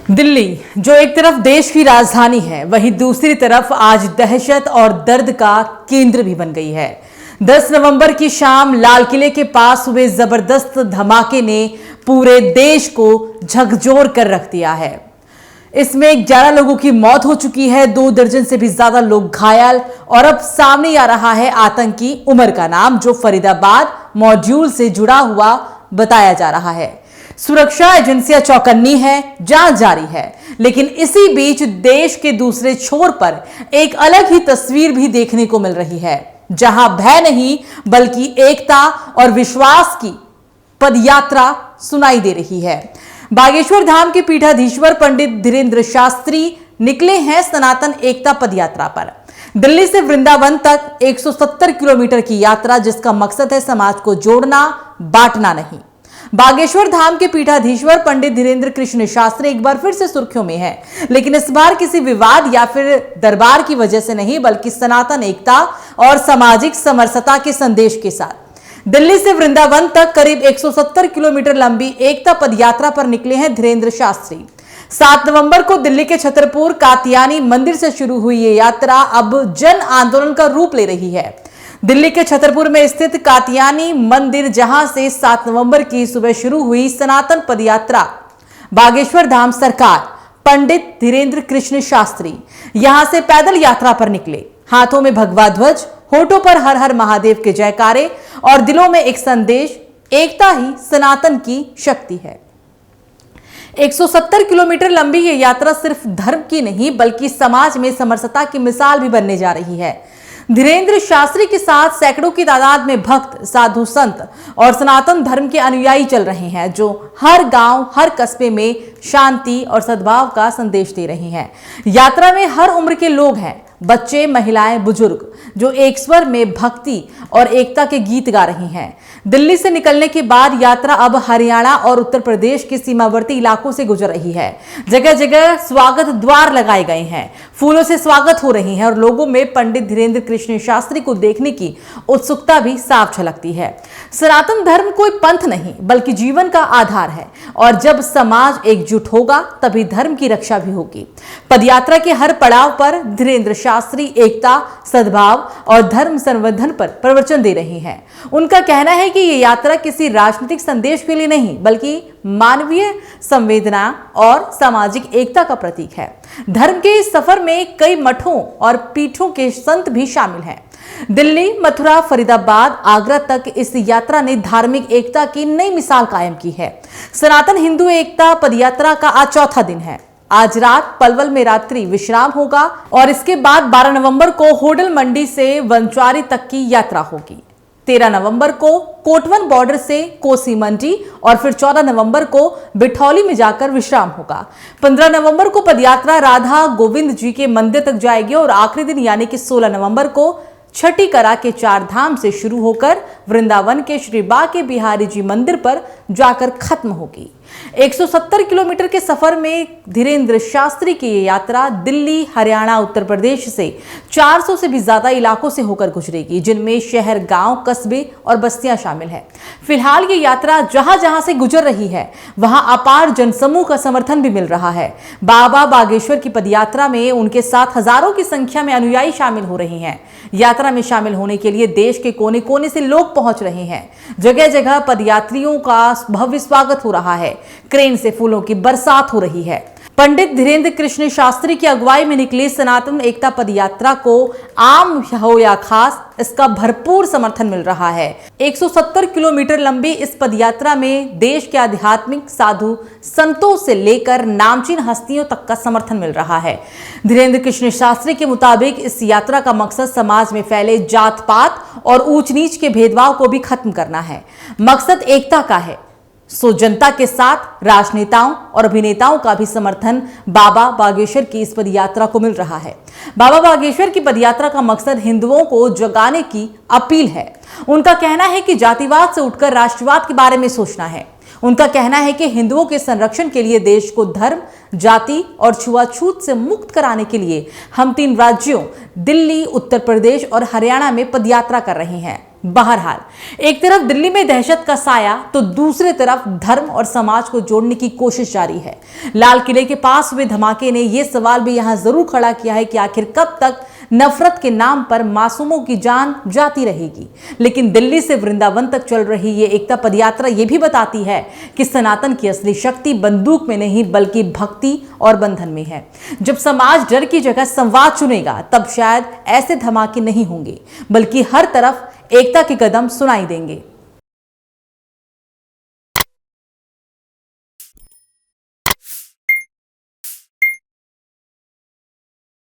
दिल्ली, जो एक तरफ देश की राजधानी है, वहीं दूसरी तरफ आज दहशत और दर्द का केंद्र भी बन गई है। 10 नवंबर की शाम लाल किले के पास हुए जबरदस्त धमाके ने पूरे देश को झकझोर कर रख दिया है। इसमें 11 लोगों की मौत हो चुकी है, 2 दर्जन से भी ज्यादा लोग घायल, और अब सामने आ रहा है आतंकी उमर का नाम, जो फरीदाबाद मॉड्यूल से जुड़ा हुआ बताया जा रहा है। सुरक्षा एजेंसियां चौकन्नी है, जांच जारी है, लेकिन इसी बीच देश के दूसरे छोर पर एक अलग ही तस्वीर भी देखने को मिल रही है, जहां भय नहीं बल्कि एकता और विश्वास की पदयात्रा सुनाई दे रही है। बागेश्वर धाम के पीठाधीश्वर पंडित धीरेंद्र शास्त्री निकले हैं सनातन एकता पदयात्रा पर। दिल्ली से वृंदावन तक 170 किलोमीटर की यात्रा, जिसका मकसद है समाज को जोड़ना, बांटना नहीं। बागेश्वर धाम के पीठाधीश्वर पंडित धीरेंद्र कृष्ण शास्त्री एक बार फिर से सुर्खियों में है, लेकिन इस बार किसी विवाद या फिर दरबार की वजह से नहीं, बल्कि सनातन एकता और सामाजिक समरसता के संदेश के साथ। दिल्ली से वृंदावन तक करीब 170 किलोमीटर लंबी एकता पदयात्रा पर निकले हैं धीरेंद्र शास्त्री। 7 नवंबर को दिल्ली के छतरपुर कात्यायनी मंदिर से शुरू हुई ये यात्रा अब जन आंदोलन का रूप ले रही है। दिल्ली के छतरपुर में स्थित कात्यायनी मंदिर, जहां से 7 नवंबर की सुबह शुरू हुई सनातन पदयात्रा, बागेश्वर धाम सरकार पंडित धीरेंद्र कृष्ण शास्त्री यहां से पैदल यात्रा पर निकले। हाथों में भगवा ध्वज, होठों पर हर हर महादेव के जयकारे और दिलों में एक संदेश, एकता ही सनातन की शक्ति है। 170 किलोमीटर लंबी ये यात्रा सिर्फ धर्म की नहीं, बल्कि समाज में समरसता की मिसाल भी बनने जा रही है। धीरेंद्र शास्त्री के साथ सैकड़ों की तादाद में भक्त, साधु संत और सनातन धर्म के अनुयायी चल रहे हैं, जो हर गांव, हर कस्बे में शांति और सद्भाव का संदेश दे रहे हैं। यात्रा में हर उम्र के लोग हैं, बच्चे, महिलाएं, बुजुर्ग, जो एक स्वर में भक्ति और एकता के गीत गा रहे हैं। दिल्ली से निकलने के बाद यात्रा अब हरियाणा और उत्तर प्रदेश के सीमावर्ती इलाकों से गुजर रही है। जगह जगह स्वागत द्वार लगाए गए हैं, फूलों से स्वागत हो रही है और लोगों में पंडित धीरेंद्र कृष्ण शास्त्री को देखने की उत्सुकता भी साफ झलकती है। सनातन धर्म कोई पंथ नहीं, बल्कि जीवन का आधार है, और जब समाज एकजुट होगा तभी धर्म की रक्षा भी होगी। पदयात्रा के हर पड़ाव पर धीरेंद्र शास्त्री एकता, सद्भाव और धर्म संवर्धन पर प्रवचन दे रहे हैं। उनका कहना है कि ये यात्रा किसी राजनीतिक संदेश के लिए नहीं, बल्कि मानवीय संवेदना और सामाजिक एकता का प्रतीक है। धर्म के इस सफर में कई मठों और पीठों के संत भी शामिल हैं। दिल्ली, मथुरा, फरीदाबाद, आगरा तक इस यात्रा ने धार्मिक एकता की नई मिसाल कायम की है। सनातन हिंदू एकता पदयात्रा का आज चौथा दिन है। आज रात पलवल में रात्रि विश्राम होगा और इसके बाद 12 नवंबर को होडल मंडी से वंचवारी तक की यात्रा होगी। 13 नवंबर को कोटवन बॉर्डर से कोसी मंडी और फिर 14 नवंबर को बिठौली में जाकर विश्राम होगा। 15 नवंबर को पदयात्रा राधा गोविंद जी के मंदिर तक जाएगी और आखिरी दिन यानी कि 16 नवंबर को छठी करा के 4 धाम से शुरू होकर वृंदावन के श्री बांके बिहारी जी मंदिर पर जाकर खत्म होगी। 170 किलोमीटर के सफर में धीरेंद्र शास्त्री की ये यात्रा दिल्ली, हरियाणा, उत्तर प्रदेश से 400 से भी ज्यादा इलाकों से होकर गुजरेगी, जिनमें शहर, गांव, कस्बे और बस्तियां शामिल है। फिलहाल ये यात्रा जहां जहां से गुजर रही है, वहां अपार जनसमूह का समर्थन भी मिल रहा है। बाबा बागेश्वर की पदयात्रा में उनके साथ हजारों की संख्या में अनुयायी शामिल हो रहे हैं। यात्रा में शामिल होने के लिए देश के कोने कोने से लोग पहुंच रहे हैं। जगह जगह पदयात्रियों का भव्य स्वागत हो रहा है, क्रेन से फूलों की बरसात हो रही है। पंडित धीरेंद्र कृष्ण शास्त्री की अगुवाई में निकली सनातन एकता पदयात्रा को आम हो या खास, इसका भरपूर समर्थन मिल रहा है। 170 किलोमीटर लंबी इस पदयात्रा में देश के आध्यात्मिक साधु संतों से लेकर नामचीन हस्तियों तक का समर्थन मिल रहा है। धीरेंद्र कृष्ण शास्त्री के मुताबिक इस यात्रा का मकसद समाज में फैले जात पात और ऊंच नीच के भेदभाव को भी खत्म करना है। मकसद एकता का है, सो जनता के साथ राजनेताओं और अभिनेताओं का भी समर्थन बाबा बागेश्वर की इस पदयात्रा को मिल रहा है। बाबा बागेश्वर की पदयात्रा का मकसद हिंदुओं को जगाने की अपील है। उनका कहना है कि जातिवाद से उठकर राष्ट्रवाद के बारे में सोचना है। उनका कहना है कि हिंदुओं के संरक्षण के लिए देश को धर्म, जाति और छुआछूत से मुक्त कराने के लिए हम 3 राज्यों दिल्ली, उत्तर प्रदेश और हरियाणा में पदयात्रा कर रहे हैं। बहरहाल एक तरफ दिल्ली में दहशत का साया तो दूसरी तरफ धर्म और समाज को जोड़ने की कोशिश जारी है। लाल किले के पास हुए धमाके ने यह सवाल भी यहां जरूर खड़ा किया है कि आखिर कब तक नफरत के नाम पर मासूमों की जान जाती रहेगी। लेकिन दिल्ली से वृंदावन तक चल रही ये एकता पदयात्रा ये भी बताती है कि सनातन की असली शक्ति बंदूक में नहीं बल्कि भक्ति और बंधन में है। जब समाज डर की जगह संवाद चुनेगा तब शायद ऐसे धमाके नहीं होंगे बल्कि हर तरफ एकता के कदम सुनाई देंगे।